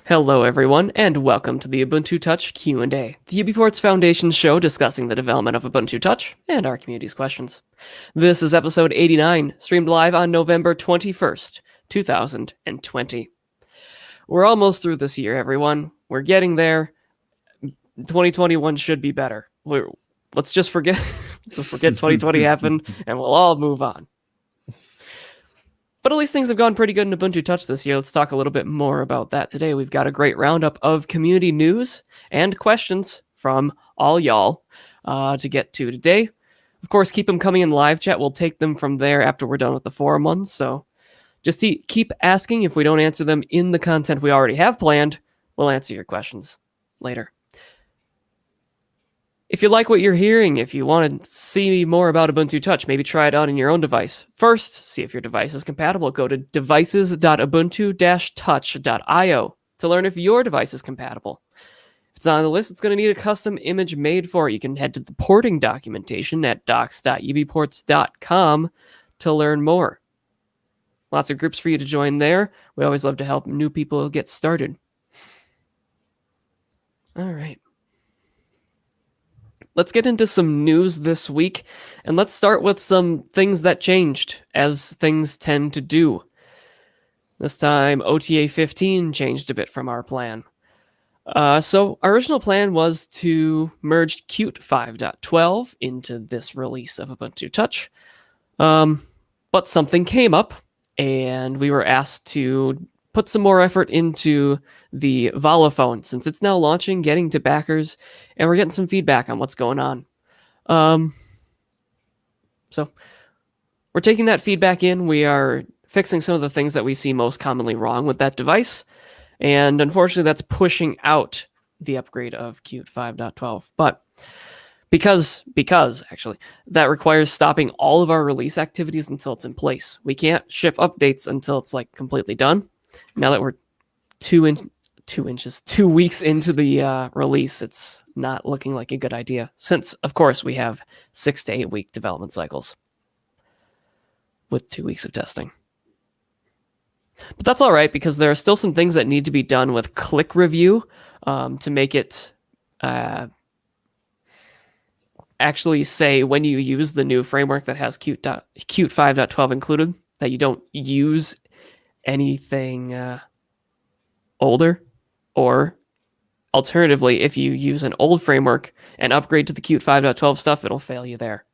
Hello, everyone, and welcome to the Ubuntu Touch Q&A, the UBports Foundation show discussing the development of Ubuntu Touch and our community's questions. This is episode 89, streamed live on November 21st, 2020. We're almost through this year, everyone. We're getting there. 2021 should be better. Let's just forget 2020 happened, and we'll all move on. But at least things have gone pretty good in Ubuntu Touch this year. Let's talk a little bit more about that today. We've got a great roundup of community news and questions from all y'all to get to today. Of course, keep them coming in live chat. We'll take them from there after we're done with the forum ones. So just keep asking. If we don't answer them in the content we already have planned, we'll answer your questions later. If you like what you're hearing, if you want to see more about Ubuntu Touch, maybe try it out on your own device. First, see if your device is compatible. Go to devices.ubuntu-touch.io to learn if your device is compatible. If it's not on the list, it's going to need a custom image made for it. You can head to the porting documentation at docs.ubports.com to learn more. Lots of groups for you to join there. We always love to help new people get started. All right. Let's get into some news this week, and let's start with some things that changed, as things tend to do. This time, OTA 15 changed a bit from our plan. So our original plan was to merge Qt 5.12 into this release of Ubuntu Touch, but something came up, and we were asked to put some more effort into the Volophone, since it's now launching, getting to backers, and we're getting some feedback on what's going on. So we're taking that feedback in. We are fixing some of the things that we see most commonly wrong with that device, and unfortunately that's pushing out the upgrade of Qt 5.12. But because actually that requires stopping all of our release activities until it's in place. We can't ship updates until it's like completely done. Now that we're 2 weeks into the release, it's not looking like a good idea, since, of course, we have 6 to 8 week development cycles with 2 weeks of testing. But that's all right, because there are still some things that need to be done with click review to make it actually say when you use the new framework that has Qt 5.12 included, that you don't use anything older, or alternatively, if you use an old framework and upgrade to the Qt 5.12 stuff, it'll fail you there.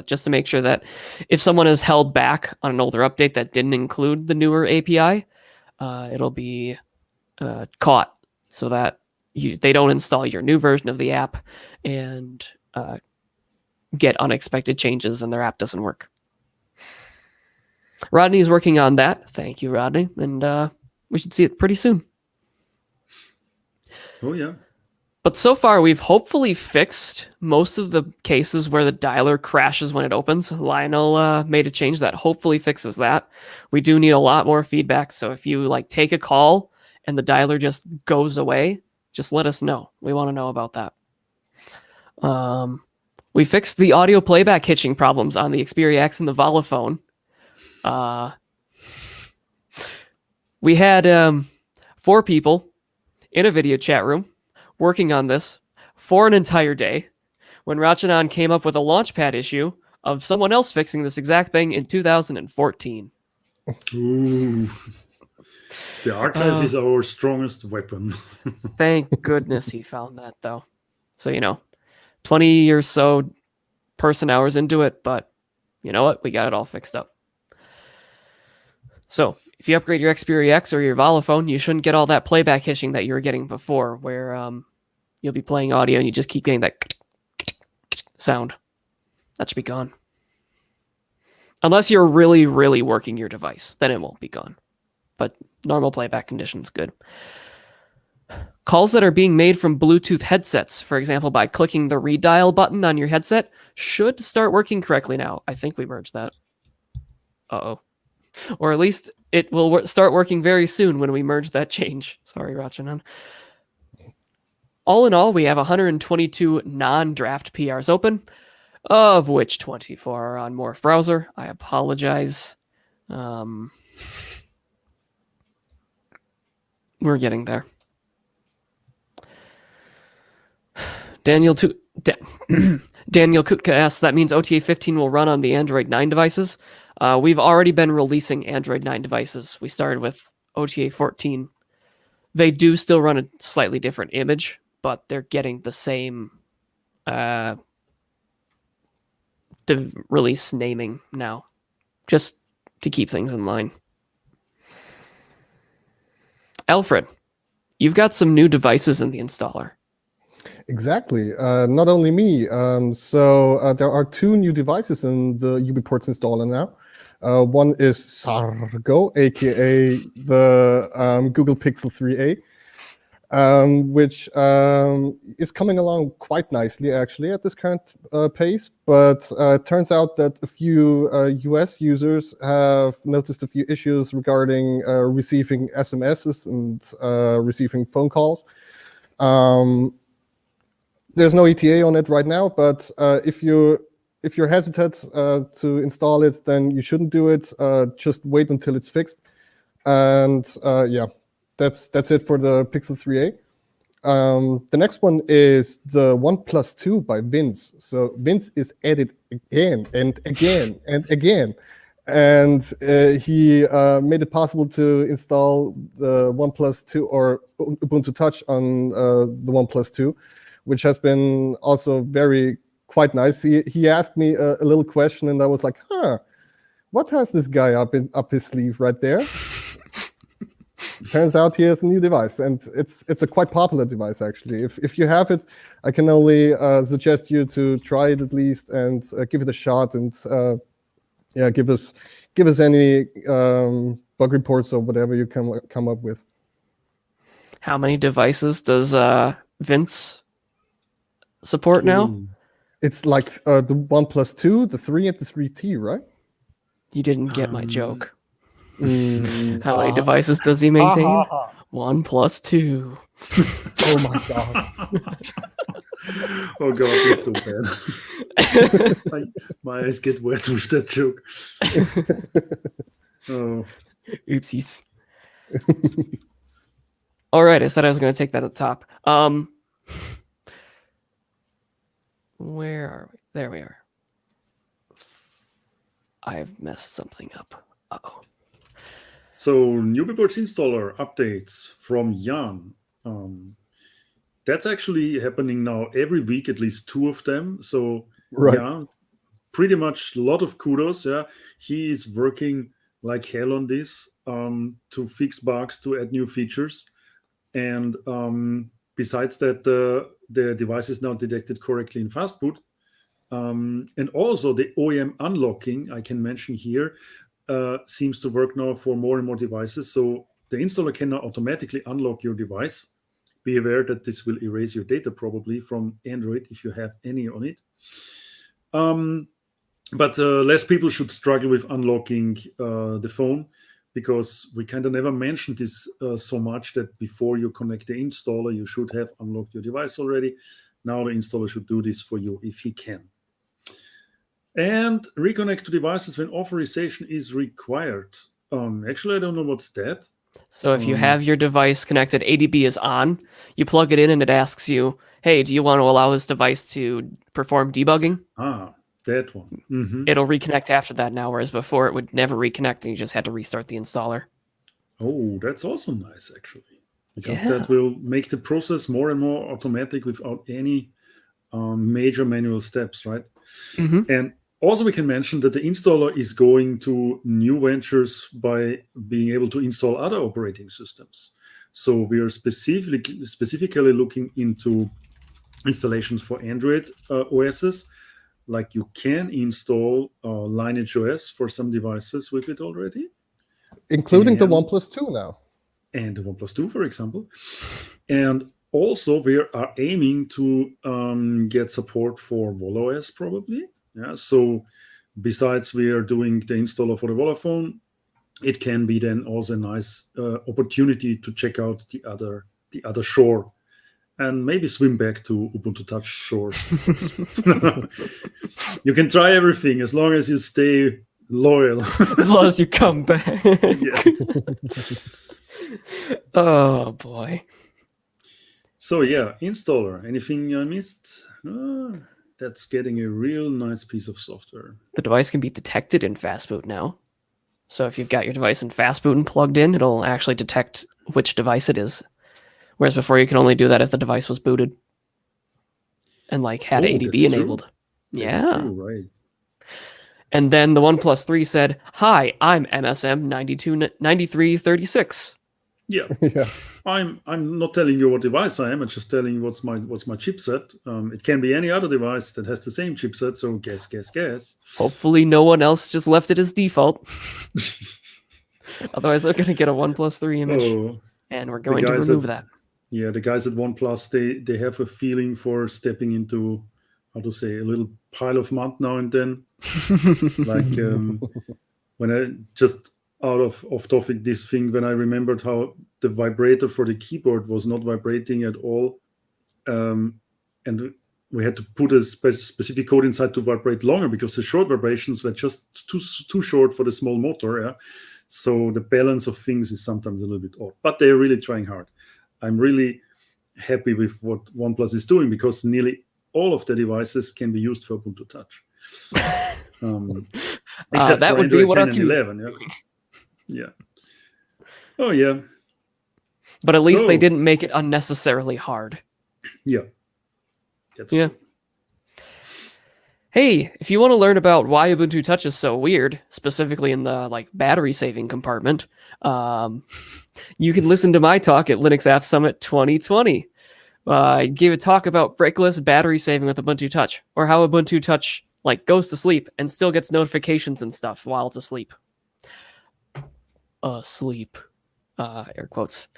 Just to make sure that if someone is held back on an older update that didn't include the newer API, it'll be caught, so that they don't install your new version of the app and get unexpected changes and their app doesn't work. Rodney's working on that. Thank you, Rodney. And we should see it pretty soon. Oh, yeah. But so far, we've hopefully fixed most of the cases where the dialer crashes when it opens. Lionel made a change that hopefully fixes that. We do need a lot more feedback. So if you take a call and the dialer just goes away, just let us know. We want to know about that. We fixed the audio playback hitching problems on the Xperia X and the Volophone. We had 4 people in a video chat room working on this for an entire day when Rachanan came up with a launchpad issue of someone else fixing this exact thing in 2014. Ooh. The archive is our strongest weapon. Thank goodness he found that, though. So, 20 or so person hours into it, but you know what? We got it all fixed up. So if you upgrade your Xperia X or your Volophone, you shouldn't get all that playback hitching that you were getting before, where you'll be playing audio and you just keep getting that sound. That should be gone. Unless you're really, really working your device, then it won't be gone. But normal playback conditions, good. Calls that are being made from Bluetooth headsets, for example, by clicking the redial button on your headset, should start working correctly now. I think we merged that. Uh-oh. Or at least it will start working very soon when we merge that change. Sorry, Rachanan. All in all, we have 122 non-draft PRs open, of which 24 are on Morph browser. I apologize. We're getting there. Daniel Kutka asks, that means OTA 15 will run on the Android 9 devices. We've already been releasing Android 9 devices. We started with OTA 14. They do still run a slightly different image, but they're getting the same release naming now, just to keep things in line. Alfred, you've got some new devices in the installer. Exactly. Not only me. So there are 2 new devices in the UBports installer now. One is Sargo, aka the Google Pixel 3a, which is coming along quite nicely actually at this current pace. But it turns out that a few US users have noticed a few issues regarding receiving SMSs and receiving phone calls. There's no ETA on it right now, but if you're hesitant to install it, then you shouldn't do it. Just wait until it's fixed. And yeah, that's it for the Pixel 3a. The next one is the OnePlus 2 by Vince. So Vince is at it again and again and again. And he made it possible to install the OnePlus 2 or Ubuntu Touch on the OnePlus 2, which has been also quite nice. He asked me a little question, and I was like, what has this guy up his sleeve right there? Turns out he has a new device, and it's a quite popular device actually. If you have it, I can only suggest you to try it at least and give it a shot, and give us any bug reports or whatever you come up with. How many devices does Vince support now? It's like the OnePlus 2, the 3, and the 3T, right? You didn't get my joke. How many devices does he maintain? 1 plus 2. Oh my god. Oh god, that's so bad. my eyes get wet with that joke. Oh. Oopsies. All right, I said I was going to take that at the top. Where are we? There we are. I've messed something up. Uh-oh. So, UBports installer updates from Jan. That's actually happening now every week, at least 2 of them. So, right. Jan, pretty much a lot of kudos. Yeah, he is working like hell on this to fix bugs, to add new features. And besides that, the device is now detected correctly in fastboot. And also the OEM unlocking, I can mention here, seems to work now for more and more devices. So the installer can now automatically unlock your device. Be aware that this will erase your data probably from Android if you have any on it. But less people should struggle with unlocking the phone, because we kind of never mentioned this so much that before you connect the installer, you should have unlocked your device already. Now the installer should do this for you if he can. And reconnect to devices when authorization is required. Actually, I don't know what's that. So if you have your device connected, ADB is on, you plug it in and it asks you, hey, do you want to allow this device to perform debugging? That one. Mm-hmm. It'll reconnect after that now, whereas before it would never reconnect and you just had to restart the installer. Oh, that's also nice, actually. Because that will make the process more and more automatic without any major manual steps, right? Mm-hmm. And also we can mention that the installer is going to new ventures by being able to install other operating systems. So we are specifically looking into installations for Android OSs. Like you can install Lineage OS for some devices with it already. Including the OnePlus 2 now. And the OnePlus 2, for example. And also we are aiming to get support for VoloOS probably. Yeah. So besides we are doing the installer for the Volophone, it can be then also a nice opportunity to check out the other shore. And maybe swim back to Ubuntu Touch shores. You can try everything as long as you stay loyal. As long as you come back. Yes. Oh boy. So yeah, installer. Anything I missed? That's getting a real nice piece of software. The device can be detected in fastboot now. So if you've got your device in fastboot and plugged in, it'll actually detect which device it is. Whereas before you could only do that if the device was booted and like had ADB that's enabled. True. Yeah. That's true, right. And then the OnePlus 3 said, "Hi, I'm MSM 9336." Yeah. Yeah. I'm not telling you what device I am. I'm just telling you what's my chipset. It can be any other device that has the same chipset. So guess. Hopefully no one else just left it as default. Otherwise they're going to get a OnePlus 3 image. And we're going to remove that. Yeah, the guys at OnePlus, they have a feeling for stepping into, how to say, a little pile of mud now and then. Like when I just out of topic this thing, when I remembered how the vibrator for the keyboard was not vibrating at all, and we had to put a specific code inside to vibrate longer because the short vibrations were just too short for the small motor. Yeah, so the balance of things is sometimes a little bit odd, but they're really trying hard. I'm really happy with what OnePlus is doing because nearly all of the devices can be used for Ubuntu Touch. Except that for would be Android what 10 our and 11. Yeah. Oh yeah. But at least they didn't make it unnecessarily hard. Yeah. That's true. Hey, if you want to learn about why Ubuntu Touch is so weird, specifically in the like battery saving compartment, you can listen to my talk at Linux App Summit 2020. I gave a talk about brickless battery saving with Ubuntu Touch, or how Ubuntu Touch like goes to sleep and still gets notifications and stuff while it's asleep. Asleep, air quotes.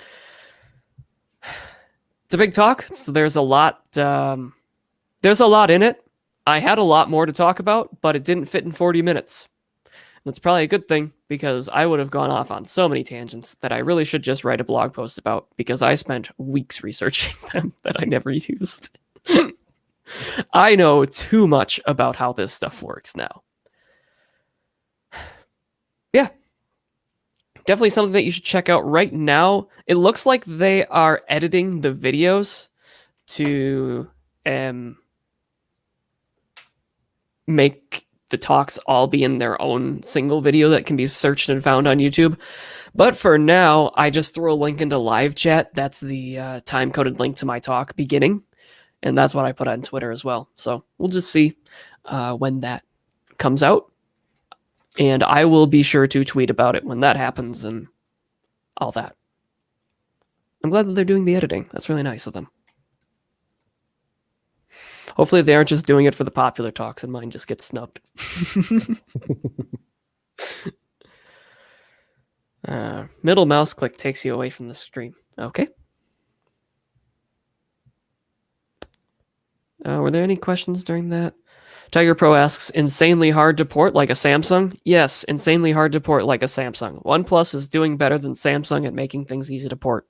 It's a big talk. There's a lot. There's a lot in it. I had a lot more to talk about, but it didn't fit in 40 minutes. That's probably a good thing because I would have gone off on so many tangents that I really should just write a blog post about because I spent weeks researching them that I never used. I know too much about how this stuff works now. Yeah. Definitely something that you should check out right now. It looks like they are editing the videos to make the talks all be in their own single video that can be searched and found on YouTube. But for now, I just threw a link into live chat. That's the time-coded link to my talk beginning. And that's what I put on Twitter as well. So we'll just see when that comes out. And I will be sure to tweet about it when that happens and all that. I'm glad that they're doing the editing. That's really nice of them. Hopefully they aren't just doing it for the popular talks and mine just gets snubbed. Middle mouse click takes you away from the stream. Okay. Were there any questions during that? Tiger Pro asks, insanely hard to port like a Samsung? Yes, insanely hard to port like a Samsung. OnePlus is doing better than Samsung at making things easy to port,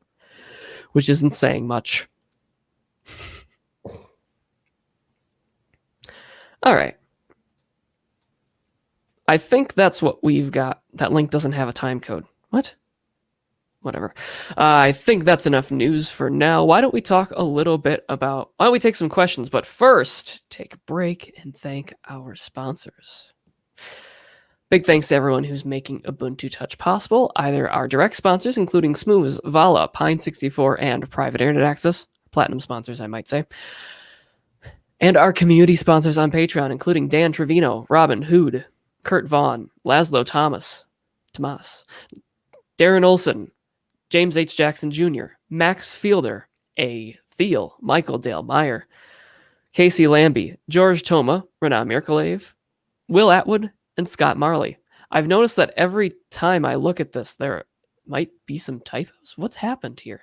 which isn't saying much. All right. I think that's what we've got. That link doesn't have a time code. What? Whatever. I think that's enough news for now. Why don't we talk a little bit about... Why don't we take some questions? But first, take a break and thank our sponsors. Big thanks to everyone who's making Ubuntu Touch possible. Either our direct sponsors, including Smooth, Vala, Pine64, and Private Internet Access. Platinum sponsors, I might say. And our community sponsors on Patreon, including Dan Trevino, Robin Hood, Kurt Vaughn, Laszlo Tomas, Darren Olson, James H. Jackson Jr., Max Fielder, A. Thiel, Michael Dale Meyer, Casey Lambie, George Toma, Renan Mirkalev, Will Atwood, and Scott Marley. I've noticed that every time I look at this, there might be some typos. What's happened here?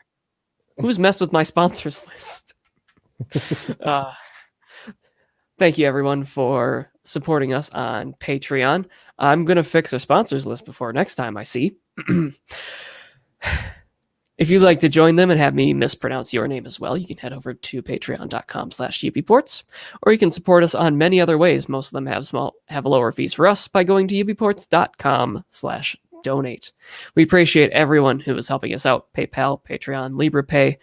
Who's messed with my sponsors list? Thank you, everyone, for supporting us on Patreon. I'm going to fix our sponsors list before next time I see. If you'd like to join them and have me mispronounce your name as well, you can head over to patreon.com/UBports, or you can support us on many other ways. Most of them have lower fees for us by going to UBports.com/donate. donate. We appreciate everyone who is helping us out: PayPal, Patreon, LibrePay,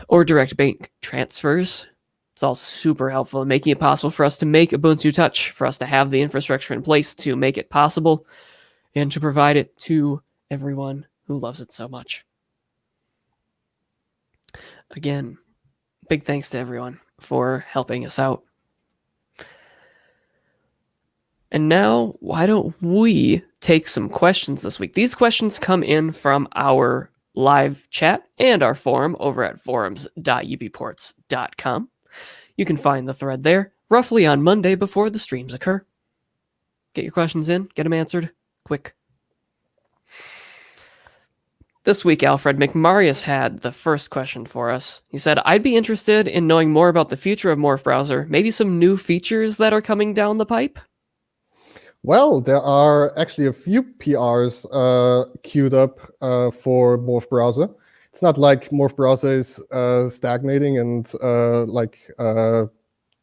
or direct bank transfers. It's all super helpful in making it possible for us to make Ubuntu Touch, for us to have the infrastructure in place to make it possible, and to provide it to everyone who loves it so much. Again, big thanks to everyone for helping us out. And now, why don't we take some questions this week? These questions come in from our live chat and our forum over at forums.ubports.com. You can find the thread there roughly on Monday before the streams occur. Get your questions in, get them answered quick. This week, Alfred McMarius had the first question for us. He said, I'd be interested in knowing more about the future of Morph browser, maybe some new features that are coming down the pipe. Well, there are actually a few PRs queued up for Morph browser. It's not like Morph browser is stagnating and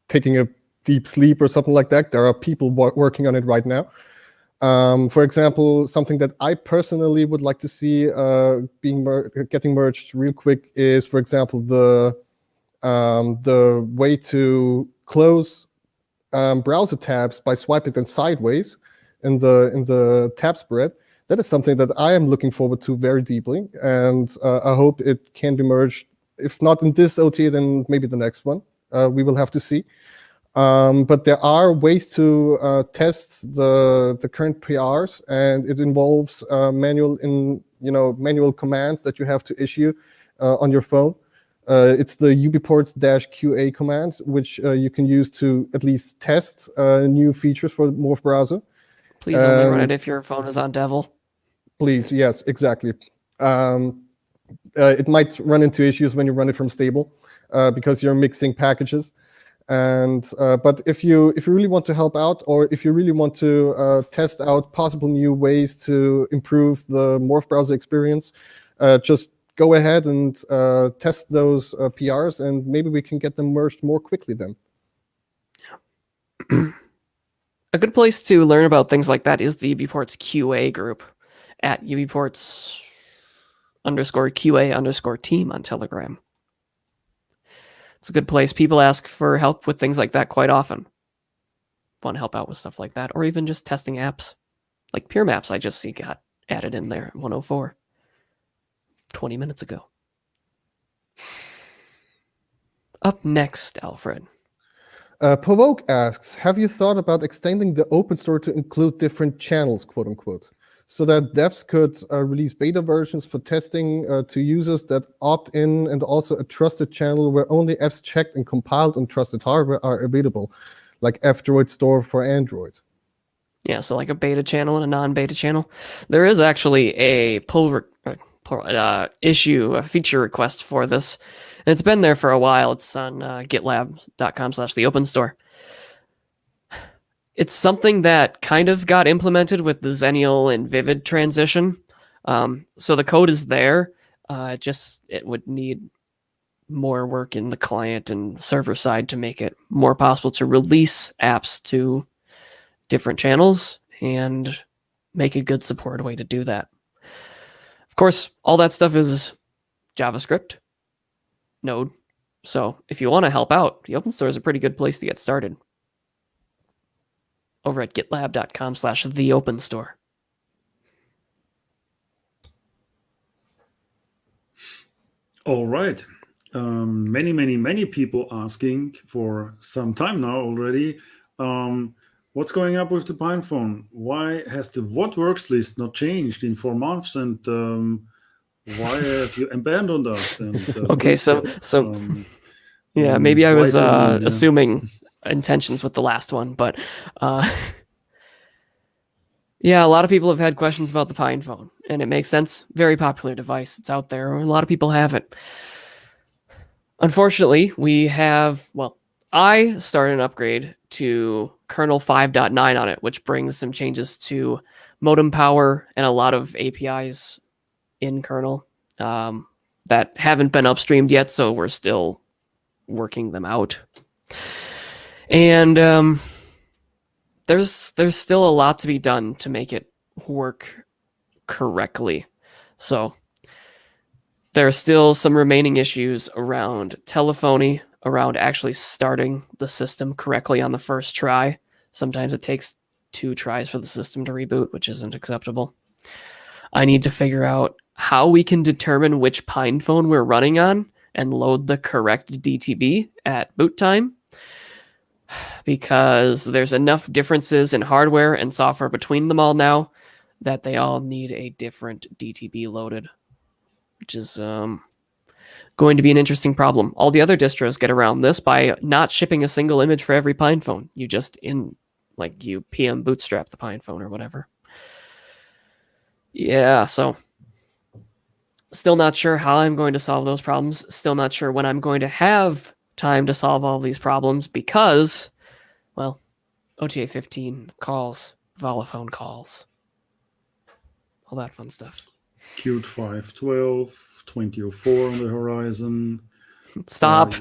taking a deep sleep or something like that. There are people working on it right now. For example, something that I personally would like to see getting merged real quick is, for example, the way to close browser tabs by swiping them sideways in the tab spread. That is something that I am looking forward to very deeply, and I hope it can be merged. If not in this OT, then maybe the next one. We will have to see. But there are ways to test the current PRs, and it involves manual commands that you have to issue on your phone. It's the UBports-QA command, which you can use to at least test new features for Morph browser. Please only run it if your phone is on Devil. Please, yes, exactly. It might run into issues when you run it from stable because you're mixing packages. And but if you really want to help out, or if you really want to test out possible new ways to improve the Morph browser experience, just go ahead and test those PRs, and maybe we can get them merged more quickly then. A good place to learn about things like that is the UBports QA group at UBports_QA_team on Telegram. It's a good place. People ask for help with things like that quite often. Want to help out with stuff like that, or even just testing apps. Like Pure Maps, I just see got added in there at 104 20 minutes ago. Up next, Alfred. Provoke asks, have you thought about extending the OpenStore to include different channels, quote unquote, so that devs could release beta versions for testing to users that opt in, and also a trusted channel where only apps checked and compiled on trusted hardware are available, like F-Droid Store for Android? Yeah, so like a beta channel and a non-beta channel. There is actually a issue, a feature request for this. And it's been there for a while. It's on gitlab.com/theOpenStore. It's something that kind of got implemented with the Xennial and Vivid transition. So the code is there. It would need more work in the client and server side to make it more possible to release apps to different channels and make a good supported way to do that. Of course, all that stuff is JavaScript, Node. So if you want to help out, the OpenStore is a pretty good place to get started. Over at gitlab.com/theOpenStore. All right. Many people asking for some time now already. What's going up with the PinePhone? Why has the what works list not changed in 4 months? And why have you abandoned us? And, okay, yeah, maybe I was assuming intentions with the last one, but yeah, a lot of people have had questions about the PinePhone, and it makes sense. Very popular device. It's out there. A lot of people have it. Unfortunately, I started an upgrade to kernel 5.9 on it, which brings some changes to modem power and a lot of APIs in kernel that haven't been upstreamed yet, so we're still working them out. And there's still a lot to be done to make it work correctly. So there are still some remaining issues around telephony, around actually starting the system correctly on the first try. Sometimes it takes 2 tries for the system to reboot, which isn't acceptable. I need to figure out how we can determine which PinePhone we're running on and load the correct DTB at boot time, because there's enough differences in hardware and software between them all now that they all need a different DTB loaded, which is going to be an interesting problem. All the other distros get around this by not shipping a single image for every PinePhone. You just you PM bootstrap the PinePhone or whatever. Yeah, so still not sure how I'm going to solve those problems. Still not sure when I'm going to have time to solve all these problems because, well, OTA 15 calls, Volaphone calls, all that fun stuff. Qt 512, 2004 on the horizon. Stop.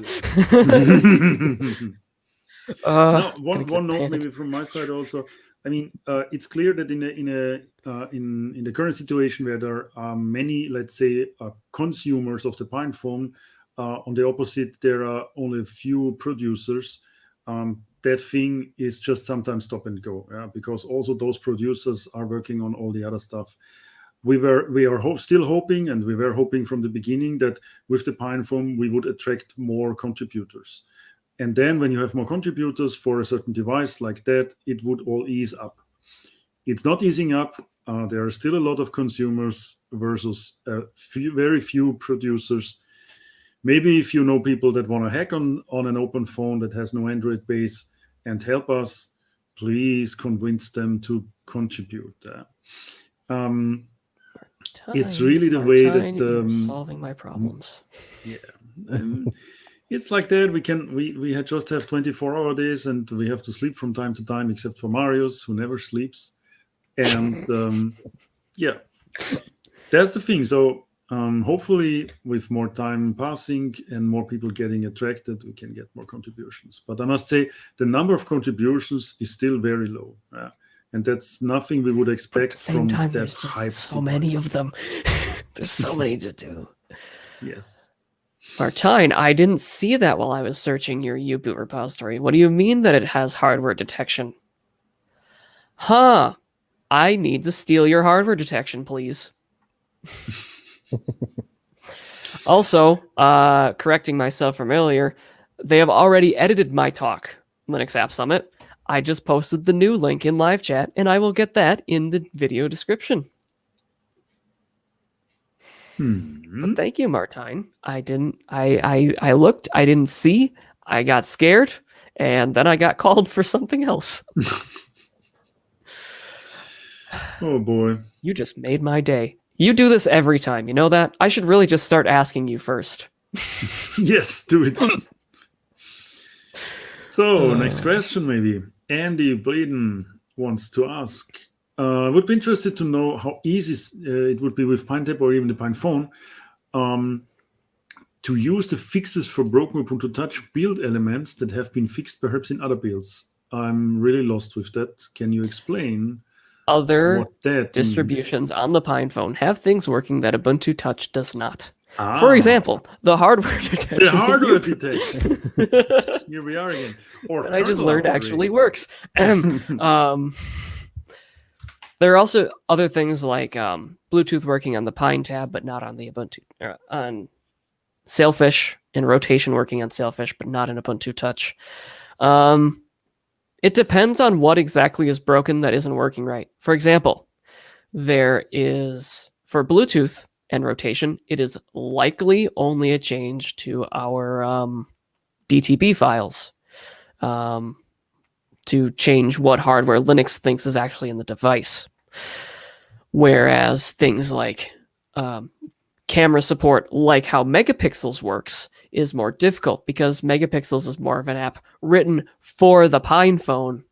One note maybe from my side also. I mean, it's clear that in the current situation where there are many, let's say, consumers of the PinePhone, on the opposite, there are only a few producers. That thing is just sometimes stop and go, because also those producers are working on all the other stuff. We are still hoping, and we were hoping from the beginning that with the PinePhone we would attract more contributors. And then when you have more contributors for a certain device like that, it would all ease up. It's not easing up. There are still a lot of consumers versus very few producers. Maybe if you know people that want to hack on an open phone that has no Android base and help us, please convince them to contribute. It's really the way that solving my problems. Yeah. It's like that. We had just have 24-hour days, and we have to sleep from time to time, except for Marius, who never sleeps. And yeah, that's the thing. So hopefully, with more time passing and more people getting attracted, we can get more contributions. But I must say, the number of contributions is still very low, and that's nothing we would expect from that. There's just so many of them. There's so many to do. Yes. Martine, I didn't see that while I was searching your U-boot repository. What do you mean that it has hardware detection? Huh. I need to steal your hardware detection, please. Also, correcting myself from earlier, they have already edited my talk, Linux App Summit. I just posted the new link in live chat, and I will get that in the video description. But thank you, Martine. I looked, I didn't see, I got scared, and then I got called for something else. Oh boy. You just made my day. You do this every time, you know that? I should really just start asking you first. Yes, do it. So, next question maybe. Andy Bladen wants to ask, would be interested to know how easy it would be with PineTap or even the PinePhone to use the fixes for broken Ubuntu Touch build elements that have been fixed perhaps in other builds. I'm really lost with that. Can you explain? Other distributions on the PinePhone have things working that Ubuntu Touch does not. For example, the hardware detection. The hardware detection. Here we are again. Or I just learned actually works. There are also other things like Bluetooth working on the Pine tab, but not on the Ubuntu. On Sailfish, and rotation working on Sailfish, but not in Ubuntu Touch. It depends on what exactly is broken that isn't working right. For example, there is, for Bluetooth and rotation, it is likely only a change to our DTB files to change what hardware Linux thinks is actually in the device. Whereas things like camera support, like how Megapixels works, is more difficult because Megapixels is more of an app written for the PinePhone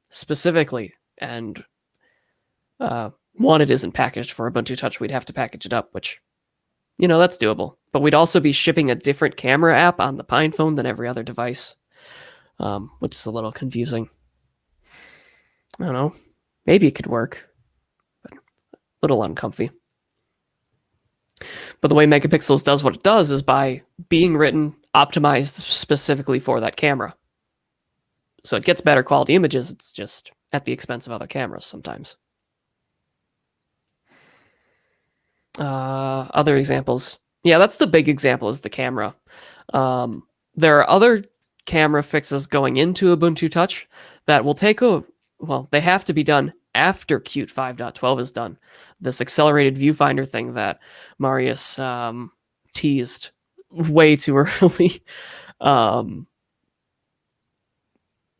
specifically. And one, it isn't packaged for Ubuntu Touch. We'd have to package it up, which, you know, that's doable. But we'd also be shipping a different camera app on the PinePhone than every other device, which is a little confusing. I don't know. Maybe it could work. But little uncomfy. But the way Megapixels does what it does is by being written, optimized specifically for that camera. So it gets better quality images. It's just at the expense of other cameras sometimes. Other examples. Yeah, that's the big example is the camera. There are other camera fixes going into Ubuntu Touch that will take they have to be done after Qt 5.12 is done. This accelerated viewfinder thing that Marius teased way too early.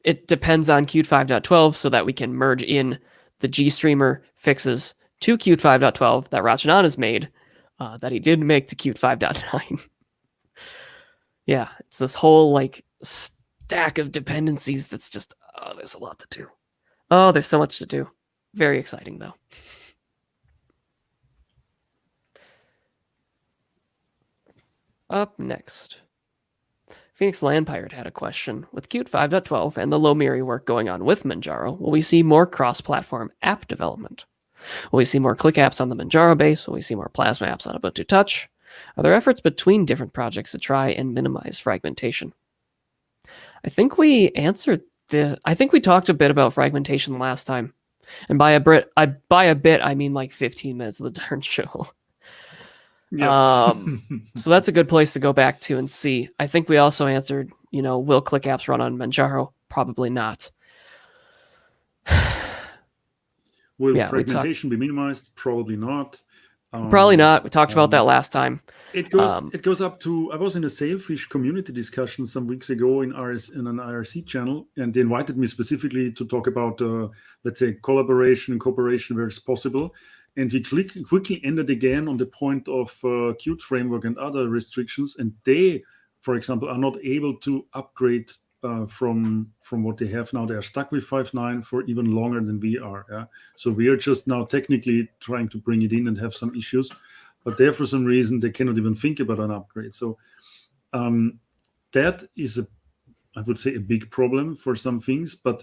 It depends on Qt 5.12 so that we can merge in the GStreamer fixes to Qt 5.12 that Rachanan has made, that he did make to Qt 5.9. Yeah, it's this whole like stack of dependencies that's just, there's a lot to do. Oh, there's so much to do. Very exciting, though. Up next, Phoenix Land Pirate had a question. With Qt 5.12 and the Lomiri work going on with Manjaro, will we see more cross-platform app development? Will we see more Click apps on the Manjaro base? Will we see more Plasma apps on Ubuntu Touch? Are there efforts between different projects to try and minimize fragmentation? I think we answered I think we talked a bit about fragmentation last time. And by a bit, I mean like 15 minutes of the darn show. Yeah. So that's a good place to go back to and see. I think we also answered, will Click apps run on Manjaro? Probably not. Will fragmentation be minimized? Probably not. Probably not. We talked about that last time. It goes up to. I was in a Sailfish community discussion some weeks ago in an IRC channel, and they invited me specifically to talk about, let's say, collaboration and cooperation where it's possible. And we quickly ended again on the point of Qt framework and other restrictions. And they, for example, are not able to upgrade from what they have now. They are stuck with 5.9 for even longer than we are. Yeah? So we are just now technically trying to bring it in and have some issues. But there, for some reason, they cannot even think about an upgrade. So that is, I would say, a big problem for some things. But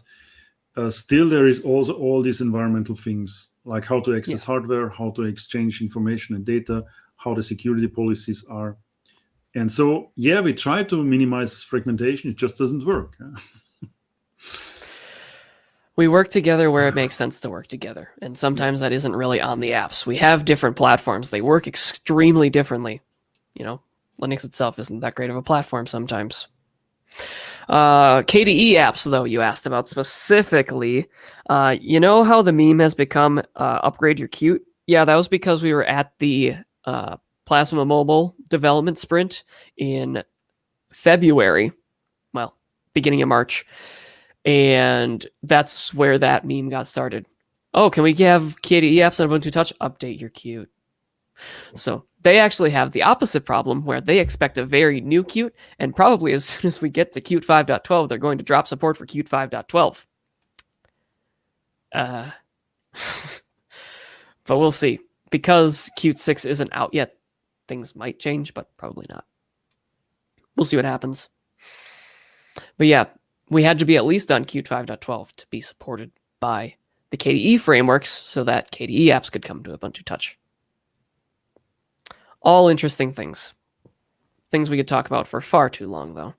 still, there is also all these environmental things, like how to access hardware, how to exchange information and data, how the security policies are. And so, we try to minimize fragmentation. It just doesn't work. We work together where it makes sense to work together. And sometimes that isn't really on the apps. We have different platforms. They work extremely differently. Linux itself isn't that great of a platform sometimes. KDE apps, though, you asked about specifically. You know how the meme has become upgrade your Qt? Yeah, that was because we were at the Plasma Mobile development sprint in February. Well, beginning of March. And that's where that meme got started. Oh, can we have KDE apps on Ubuntu Touch? Update your Qt. So they actually have the opposite problem where they expect a very new Qt, and probably as soon as we get to Qt 5.12, they're going to drop support for Qt 5.12. But we'll see. Because Qt 6 isn't out yet, things might change, but probably not. We'll see what happens. But yeah, we had to be at least on Qt 5.12 to be supported by the KDE frameworks so that KDE apps could come to Ubuntu Touch. All interesting things. Things we could talk about for far too long, though.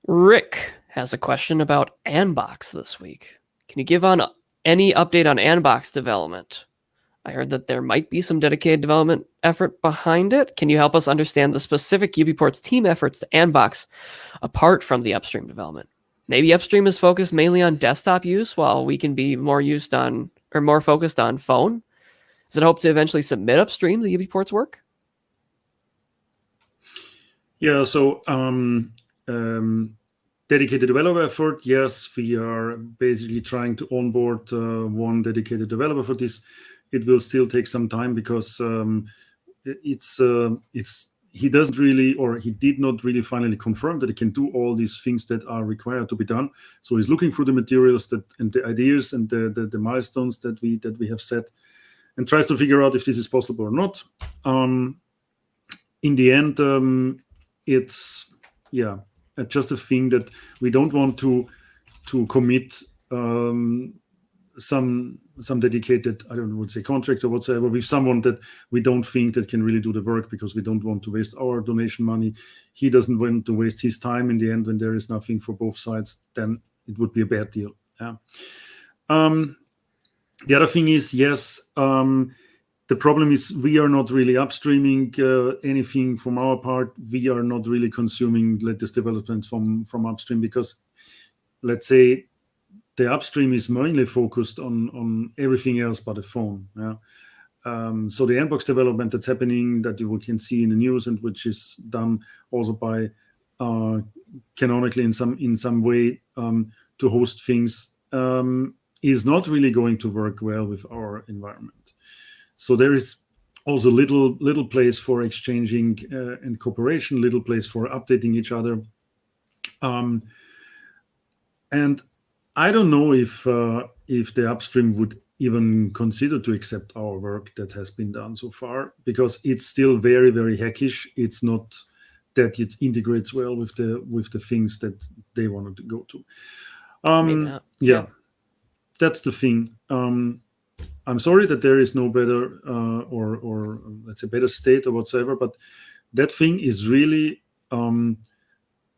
Rick has a question about Anbox this week. Can you give on any update on Anbox development? I heard that there might be some dedicated development effort behind it. Can you help us understand the specific UBports team efforts to Anbox apart from the upstream development? Maybe upstream is focused mainly on desktop use while we can be more focused on phone. Is it hoped to eventually submit upstream the UBports work? Yeah, so dedicated developer effort, yes, we are basically trying to onboard one dedicated developer for this. It will still take some time because he doesn't really, or he did not really finally confirm that he can do all these things that are required to be done. So he's looking through the materials and the ideas and the milestones that we have set, and tries to figure out if this is possible or not. In the end, it's just a thing that we don't want to commit some some dedicated, I don't know, would say contract or whatsoever, with someone that we don't think that can really do the work because we don't want to waste our donation money. He doesn't want to waste his time in the end when there is nothing for both sides, then it would be a bad deal. Yeah. The other thing is, yes, the problem is we are not really upstreaming anything from our part. We are not really consuming latest developments from upstream because, let's say, the upstream is mainly focused on everything else but the phone. Yeah. So the Anbox development that's happening that you can see in the news and which is done also by Canonically in some way to host things is not really going to work well with our environment. So there is also little place for exchanging and cooperation, little place for updating each other. And I don't know if the upstream would even consider to accept our work that has been done so far, because it's still very, very hackish. It's not that it integrates well with the things that they wanted to go to. Maybe not. Yeah, that's the thing. I'm sorry that there is no better or let's say better state or whatsoever, but that thing is really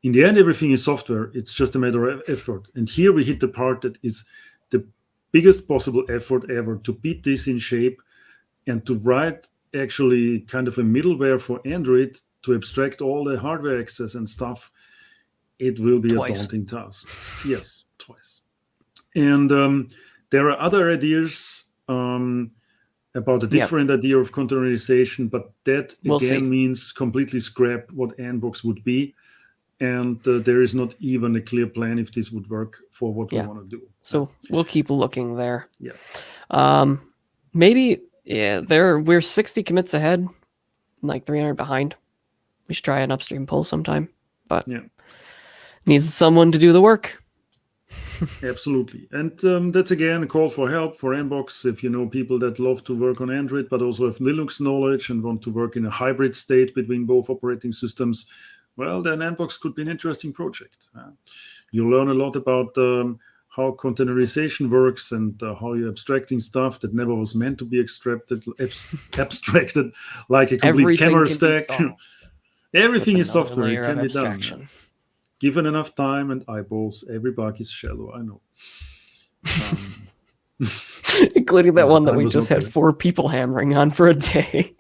in the end, everything is software. It's just a matter of effort. And here we hit the part that is the biggest possible effort ever to beat this in shape and to write actually kind of a middleware for Android to abstract all the hardware access and stuff. It will be Twice. a daunting task. Yes, twice. And there are other ideas about a different idea of containerization, but that again means completely scrap what Anbox would be. And there is not even a clear plan if this would work for what we want to do. So we'll keep looking there. Yeah. Maybe we're 60 commits ahead, like 300 behind. We should try an upstream pull sometime, but needs someone to do the work. Absolutely. And that's again a call for help for Anbox. If you know people that love to work on Android, but also have Linux knowledge and want to work in a hybrid state between both operating systems, well, then Anbox could be an interesting project. You learn a lot about how containerization works and how you're abstracting stuff that never was meant to be abstracted like a complete camera stack. Everything is software. It can be done. Given enough time and eyeballs, every bug is shallow. I know. Including that one that we just had 4 people hammering on for a day.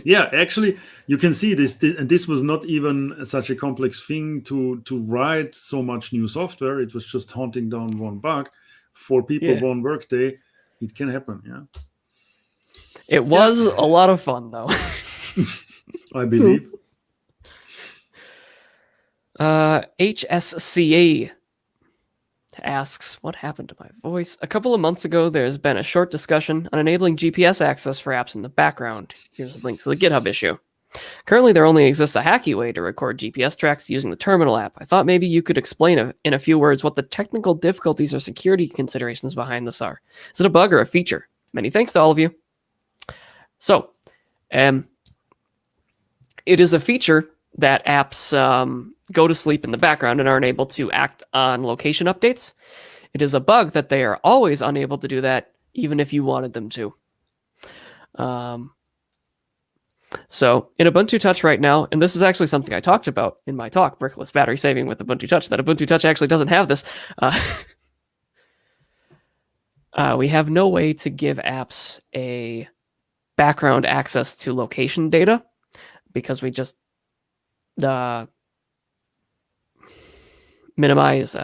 Yeah, actually, you can see this, and this was not even such a complex thing to write so much new software. It was just hunting down one bug. 4 people, 1 workday. It can happen, yeah. It was a lot of fun, though. I believe. HSCA asks, what happened to my voice? A couple of months ago, there's been a short discussion on enabling GPS access for apps in the background. Here's a link to the GitHub issue. Currently, there only exists a hacky way to record GPS tracks using the terminal app. I thought maybe you could explain in a few words what the technical difficulties or security considerations behind this are. Is it a bug or a feature? Many thanks to all of you. So, it is a feature that apps go to sleep in the background and aren't able to act on location updates. It is a bug that they are always unable to do that, even if you wanted them to. So in Ubuntu Touch right now, and this is actually something I talked about in my talk, Brickless Battery Saving with Ubuntu Touch, that Ubuntu Touch actually doesn't have this. We have no way to give apps a background access to location data because we just minimize,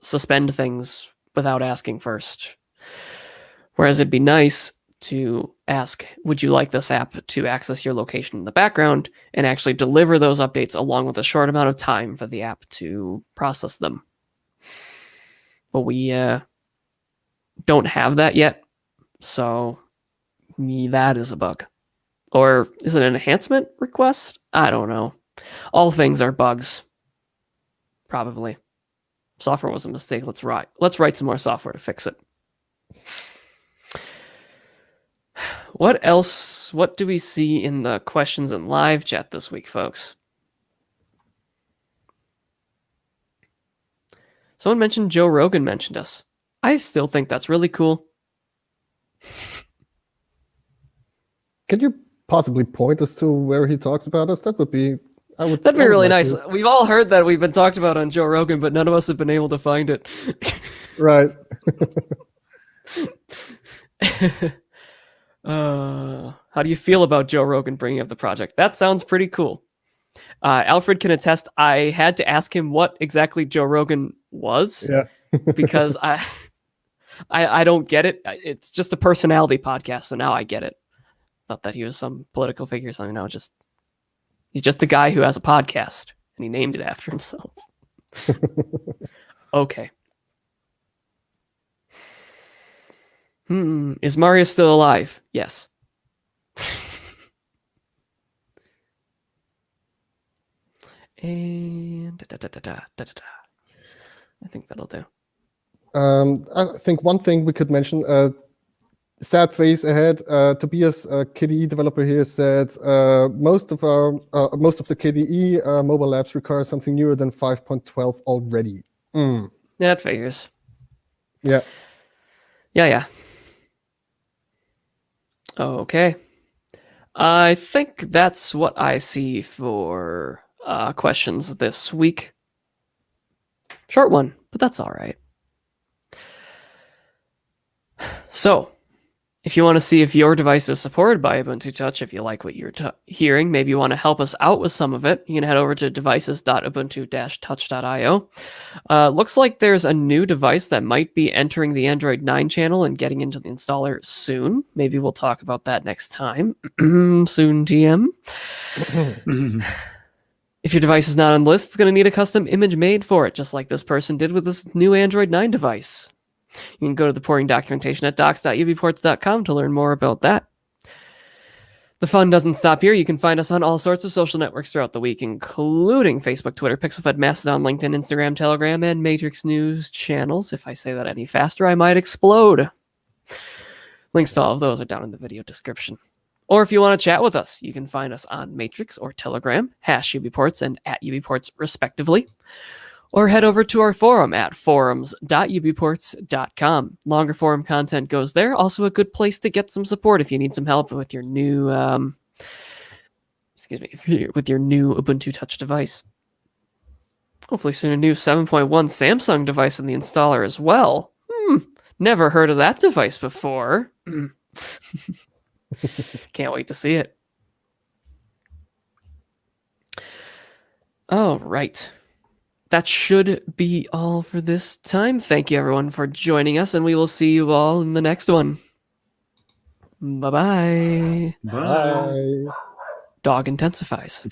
suspend things without asking first. Whereas it'd be nice to ask, would you like this app to access your location in the background and actually deliver those updates along with a short amount of time for the app to process them. But we don't have that yet. So that is a bug. Or is it an enhancement request? I don't know. All things are bugs. Probably. Software was a mistake. Let's write some more software to fix it. What else? What do we see in the questions and live chat this week, folks? Someone mentioned Joe Rogan mentioned us. I still think that's really cool. Can you possibly point us to where he talks about us? That would be. That'd be I would really like nice. to. We've all heard that we've been talked about on Joe Rogan, but none of us have been able to find it. Right. How do you feel about Joe Rogan bringing up the project? That sounds pretty cool. Alfred can attest. I had to ask him what exactly Joe Rogan was Yeah. because I don't get it. It's just a personality podcast, so now I get it. Thought that he was some political figure or something. No, he's just a guy who has a podcast, and he named it after himself. Okay. Is Mario still alive? Yes. And I think that'll do. I think one thing we could mention, sad face ahead. Tobias, KDE developer here, said most of the KDE mobile labs require something newer than 5.12 already. That figures. Yeah. Yeah. Okay. I think that's what I see for questions this week. Short one, but that's all right. So, if you want to see if your device is supported by Ubuntu Touch, if you like what you're hearing, maybe you want to help us out with some of it, you can head over to devices.ubuntu-touch.io. Looks like there's a new device that might be entering the Android 9 channel and getting into the installer soon. Maybe we'll talk about that next time. Soon, TM. If your device is not on the list, it's going to need a custom image made for it, just like this person did with this new Android 9 device. You can go to the porting documentation at docs.ubports.com to learn more about that. The fun doesn't stop here. You can find us on all sorts of social networks throughout the week, including Facebook, Twitter, PixelFed, Mastodon, LinkedIn, Instagram, Telegram, and Matrix News channels. If I say that any faster, I might explode. Links to all of those are down in the video description. Or if you want to chat with us, you can find us on Matrix or Telegram, #UBports and @UBports respectively. Or head over to our forum at forums.ubports.com. Longer forum content goes there. Also a good place to get some support if you need some help with your new, with your new Ubuntu Touch device. Hopefully soon a new 7.1 Samsung device in the installer as well. Never heard of that device before. Can't wait to see it. All right. That should be all for this time. Thank you, everyone, for joining us, and we will see you all in the next one. Bye-bye. Bye. Bye. Dog intensifies.